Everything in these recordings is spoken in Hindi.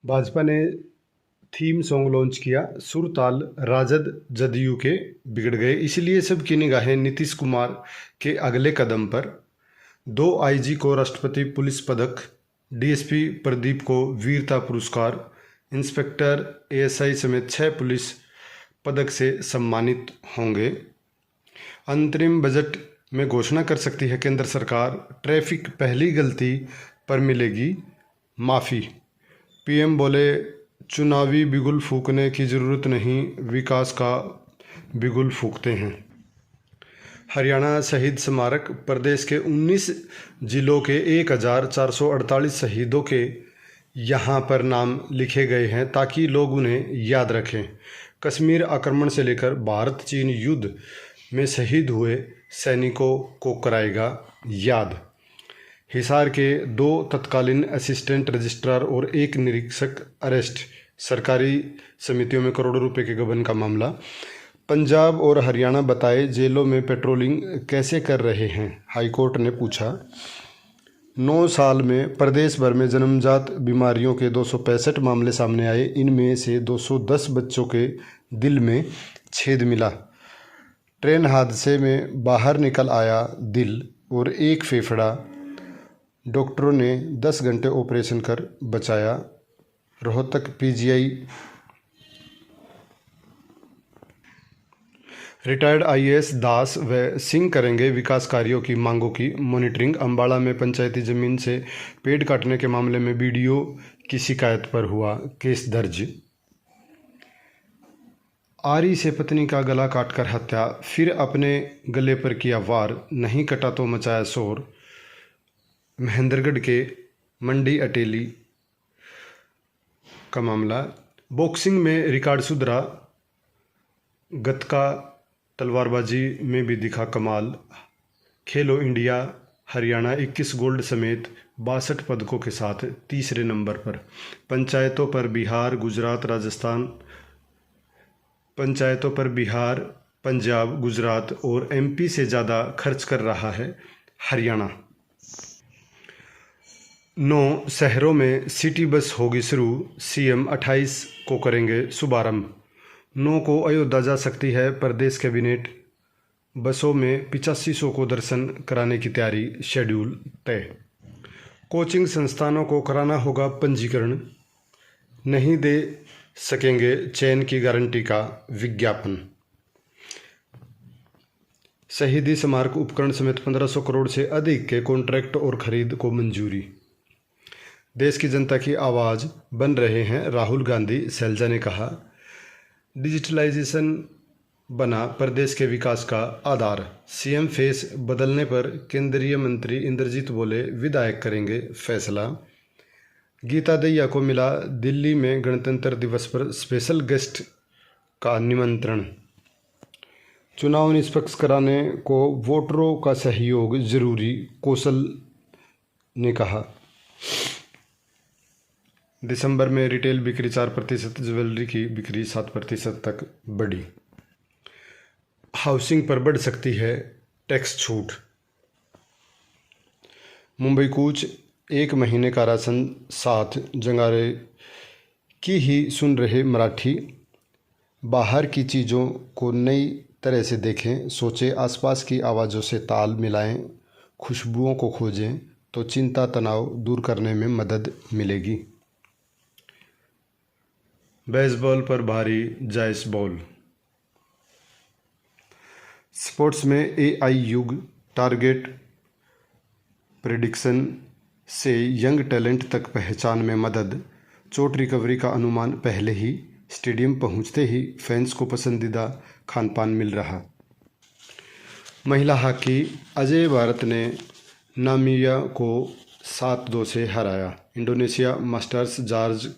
भाजपा ने थीम सॉन्ग लॉन्च किया। सुर ताल राजद जदयू के बिगड़ गए, इसलिए सबकी निगाहें नीतीश कुमार के अगले कदम पर। 2 आईजी को राष्ट्रपति पुलिस पदक, डीएसपी प्रदीप को वीरता पुरस्कार, इंस्पेक्टर एएसआई समेत 6 पुलिस पदक से सम्मानित होंगे। अंतरिम बजट में घोषणा कर सकती है केंद्र सरकार, ट्रैफिक पहली गलती पर मिलेगी माफ़ी। पीएम बोले, चुनावी बिगुल फूंकने की ज़रूरत नहीं, विकास का बिगुल फूंकते हैं। हरियाणा शहीद स्मारक, प्रदेश के 19 जिलों के 1448 शहीदों के यहाँ पर नाम लिखे गए हैं ताकि लोग उन्हें याद रखें। कश्मीर आक्रमण से लेकर भारत चीन युद्ध में शहीद हुए सैनिकों को कराएगा याद। हिसार के 2 तत्कालीन असिस्टेंट रजिस्ट्रार और 1 निरीक्षक अरेस्ट, सरकारी समितियों में करोड़ों रुपए के गबन का मामला। पंजाब और हरियाणा बताए जेलों में पेट्रोलिंग कैसे कर रहे हैं, हाईकोर्ट ने पूछा। 9 साल में प्रदेश भर में जन्मजात बीमारियों के 265 मामले सामने आए, इनमें से 210 बच्चों के दिल में छेद मिला। ट्रेन हादसे में बाहर निकल आया दिल और 1 फेफड़ा, डॉक्टरों ने 10 घंटे ऑपरेशन कर बचाया। रोहतक पीजीआई रिटायर्ड आईएएस दास व सिंह करेंगे विकास कार्यों की मांगों की मॉनिटरिंग। अंबाला में पंचायती जमीन से पेड़ काटने के मामले में बीडीओ की शिकायत पर हुआ केस दर्ज। आरी से पत्नी का गला काटकर हत्या, फिर अपने गले पर किया वार, नहीं कटा तो मचाया शोर। महेंद्रगढ़ के मंडी अटेली का मामला। बॉक्सिंग में रिकॉर्ड सुधरा, गतका तलवारबाजी में भी दिखा कमाल। खेलो इंडिया हरियाणा 21 गोल्ड समेत 62 पदकों के साथ तीसरे नंबर पर। पंचायतों पर बिहार, गुजरात, राजस्थान, पंचायतों पर बिहार, पंजाब, गुजरात और एमपी से ज़्यादा खर्च कर रहा है हरियाणा। 9 शहरों में सिटी बस होगी शुरू, सीएम 28 को करेंगे शुभारंभ। 9 को अयोध्या जा सकती है प्रदेश कैबिनेट। बसों में 8500 को दर्शन कराने की तैयारी, शेड्यूल तय। कोचिंग संस्थानों को कराना होगा पंजीकरण, नहीं दे सकेंगे चयन की गारंटी का विज्ञापन। शहीदी स्मारक उपकरण समेत 1500 करोड़ से अधिक के कॉन्ट्रैक्ट और खरीद को मंजूरी। देश की जनता की आवाज़ बन रहे हैं राहुल गांधी, शैलजा ने कहा। डिजिटलाइजेशन बना प्रदेश के विकास का आधार, सीएम फेस बदलने पर केंद्रीय मंत्री इंद्रजीत बोले, विधायक करेंगे फैसला। गीता दहिया को मिला दिल्ली में गणतंत्र दिवस पर स्पेशल गेस्ट का निमंत्रण। चुनाव निष्पक्ष कराने को वोटरों का सहयोग जरूरी, कौशल ने कहा। दिसंबर में रिटेल बिक्री 4%, ज्वेलरी की बिक्री 7% तक बढ़ी। हाउसिंग पर बढ़ सकती है टैक्स छूट। मुंबई कूच 1 महीने का राशन साथ जंगारे की ही सुन रहे मराठी। बाहर की चीज़ों को नई तरह से देखें, सोचें, आसपास की आवाज़ों से ताल मिलाएं, खुशबुओं को खोजें तो चिंता तनाव दूर करने में मदद मिलेगी। बेसबॉल पर भारी जायस बॉल। स्पोर्ट्स में एआई युग, टारगेट प्रेडिक्शन से यंग टैलेंट तक पहचान में मदद। चोट रिकवरी का अनुमान पहले ही, स्टेडियम पहुंचते ही फैंस को पसंदीदा खानपान मिल रहा। महिला हॉकी, अजय भारत ने नामिबिया को 7-2 से हराया। Indonesia masters George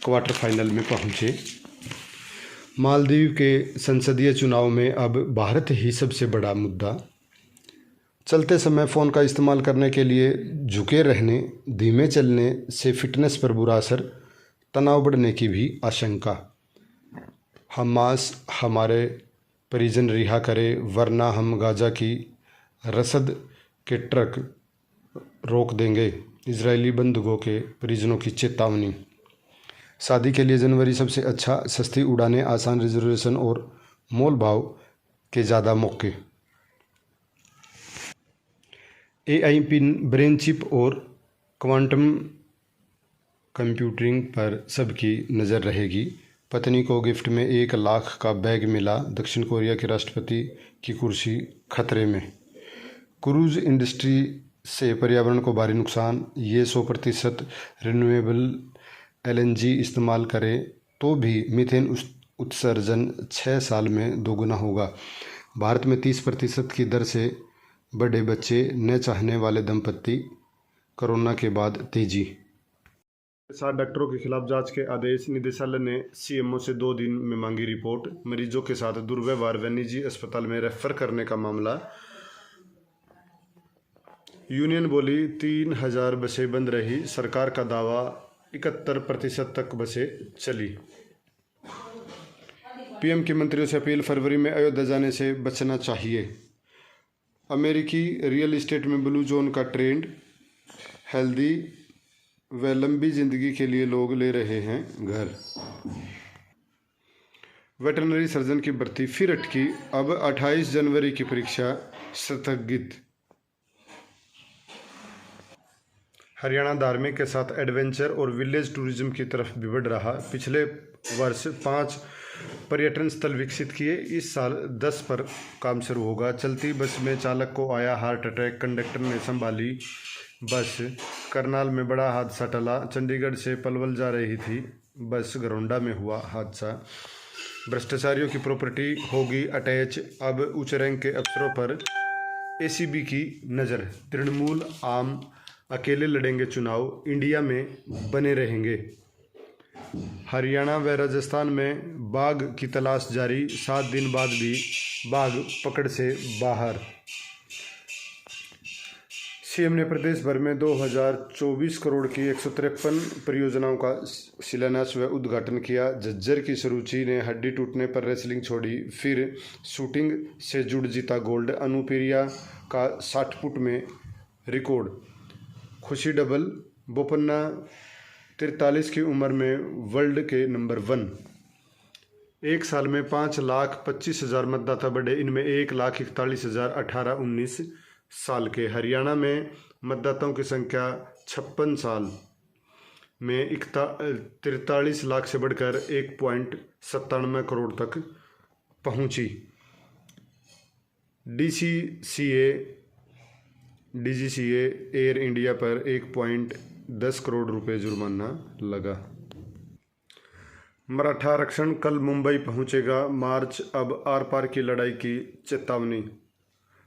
quarter final में पहुंचे। मालदीव के संसदीय चुनाव में अब भारत ही सबसे बड़ा मुद्दा। चलते समय फ़ोन का इस्तेमाल करने के लिए झुके रहने, धीमे चलने से फिटनेस पर बुरा असर, तनाव बढ़ने की भी आशंका। हमास हमारे परिजन रिहा करे, वरना हम गाजा की रसद के ट्रक रोक देंगे, इजरायली बंधुओं के परिजनों की चेतावनी। शादी के लिए जनवरी सबसे अच्छा, सस्ती उड़ानें, आसान रिजर्वेशन और मोल भाव के ज़्यादा मौके। एआई पिन, ब्रेन चिप और क्वांटम कंप्यूटिंग पर सबकी नज़र रहेगी। पत्नी को गिफ्ट में 1 लाख का बैग मिला। दक्षिण कोरिया के राष्ट्रपति की कुर्सी खतरे में। क्रूज इंडस्ट्री से पर्यावरण को भारी नुकसान। ये 100% रिन्यूएबल एलएनजी इस्तेमाल करें तो भी मीथेन उत्सर्जन 6 साल में दोगुना होगा। भारत में 30% की दर से बड़े बच्चे न चाहने वाले दंपत्ति, कोरोना के बाद तेजी। 7 डॉक्टरों के खिलाफ जांच के आदेश। निदेशालय ने सीएमओ से 2 दिन में मांगी रिपोर्ट। मरीजों के साथ दुर्व्यवहार व निजी अस्पताल में रेफर करने का मामला। यूनियन बोली 3000 बसें बंद रही। सरकार का दावा 71% तक बसें चली। पीएम की मंत्रियों से अपील, फरवरी में अयोध्या जाने से बचना चाहिए। अमेरिकी रियल एस्टेट में ब्लू जोन का ट्रेंड। हेल्दी व लंबी जिंदगी के लिए लोग ले रहे हैं घर। वेटरनरी सर्जन की भर्ती फिर अटकी। अब 28 जनवरी की परीक्षा स्थगित। हरियाणा धार्मिक के साथ एडवेंचर और विलेज टूरिज्म की तरफ भी बढ़ रहा। पिछले वर्ष 5 पर्यटन स्थल विकसित किए। इस साल 10 पर काम शुरू होगा। चलती बस में चालक को आया हार्ट अटैक, कंडक्टर ने संभाली बस। करनाल में बड़ा हादसा टला। चंडीगढ़ से पलवल जा रही थी बस, घरौंडा में हुआ हादसा। भ्रष्टाचारियों की प्रॉपर्टी होगी अटैच। अब उच्च रैंक के अफसरों पर एसीबी की नज़र। तृणमूल आम अकेले लड़ेंगे चुनाव, इंडिया में बने रहेंगे। हरियाणा व राजस्थान में बाघ की तलाश जारी। 7 दिन बाद भी बाघ पकड़ से बाहर। सीएम ने प्रदेश भर में 2024 करोड़ की 153 परियोजनाओं का शिलान्यास व उद्घाटन किया। झज्जर की सुरुचि ने हड्डी टूटने पर रेसलिंग छोड़ी, फिर शूटिंग से जुड़ जीता गोल्ड। अनुप्रिया का 60 फुट में रिकॉर्ड। खुशी डबल बोपन्ना 43 की उम्र में वर्ल्ड के नंबर 1। एक साल में 5,25,000 मतदाता बढ़े। इनमें 1,41,000 18-19 साल के। हरियाणा में मतदाताओं की संख्या 56 साल में 43 लाख से बढ़कर 1.97 करोड़ तक पहुंची। डीजीसीए एयर इंडिया पर 1.10 करोड़ रुपए जुर्माना लगा। मराठा आरक्षण कल मुंबई पहुंचेगा। मार्च अब आर पार की लड़ाई की चेतावनी।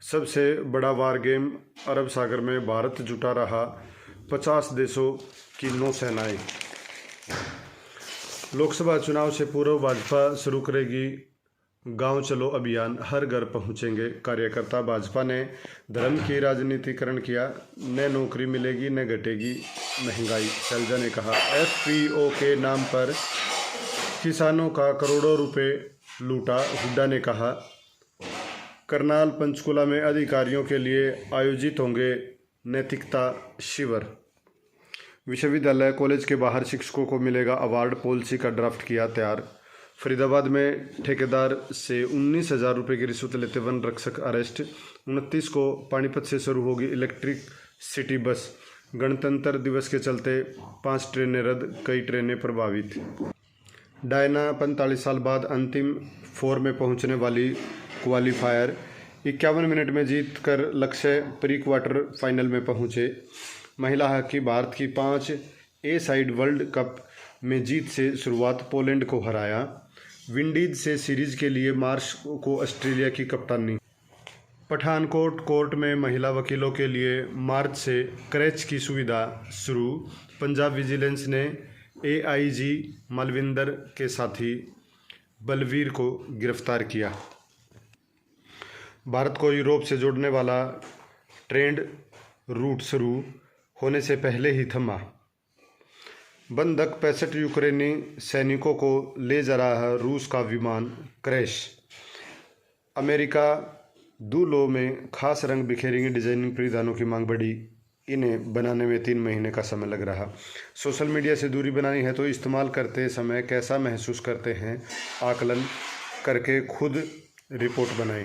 सबसे बड़ा वार गेम अरब सागर में भारत जुटा रहा। 50 देशों की नौसेनाएं। लोकसभा चुनाव से पूर्व भाजपा शुरू करेगी गांव चलो अभियान। हर घर पहुंचेंगे कार्यकर्ता। भाजपा ने धर्म की राजनीतिकरण किया। न नौकरी मिलेगी न घटेगी महंगाई, शैलजा ने कहा। एफपीओ के नाम पर किसानों का करोड़ों रुपए लूटा, हुड्डा ने कहा। करनाल पंचकुला में अधिकारियों के लिए आयोजित होंगे नैतिकता शिविर। विश्वविद्यालय कॉलेज के बाहर शिक्षकों को मिलेगा अवार्ड। पॉलिसी का ड्राफ्ट किया तैयार। फरीदाबाद में ठेकेदार से 19,000 रुपये की रिश्वत लेते वन रक्षक अरेस्ट। 29 को पानीपत से शुरू होगी इलेक्ट्रिक सिटी बस। गणतंत्र दिवस के चलते 5 ट्रेनें रद्द, कई ट्रेनें प्रभावित। डायना 45 साल बाद अंतिम 4 में पहुंचने वाली क्वालीफायर। 51 मिनट में जीत कर लक्ष्य प्री क्वार्टर फाइनल में पहुंचे। महिला हॉकी भारत की 5 ए साइड वर्ल्ड कप में जीत से शुरुआत, पोलैंड को हराया। विंडीज से सीरीज के लिए मार्च को ऑस्ट्रेलिया की कप्तानी। पठानकोट कोर्ट में महिला वकीलों के लिए मार्च से क्रैच की सुविधा शुरू। पंजाब विजिलेंस ने एआईजी मालविंदर के साथी बलवीर को गिरफ्तार किया। भारत को यूरोप से जोड़ने वाला ट्रेड रूट शुरू होने से पहले ही थमा। बंधक 65 यूक्रेनी सैनिकों को ले जा रहा रूस का विमान, क्रैश। अमेरिका दूल्हों में खास रंग बिखेरेंगे डिजाइनिंग परिधानों की मांग बढ़ी। इन्हें बनाने में 3 महीने का समय लग रहा। सोशल मीडिया से दूरी बनानी है तो इस्तेमाल करते समय कैसा महसूस करते हैं, आकलन करके खुद रिपोर्ट बनाएं।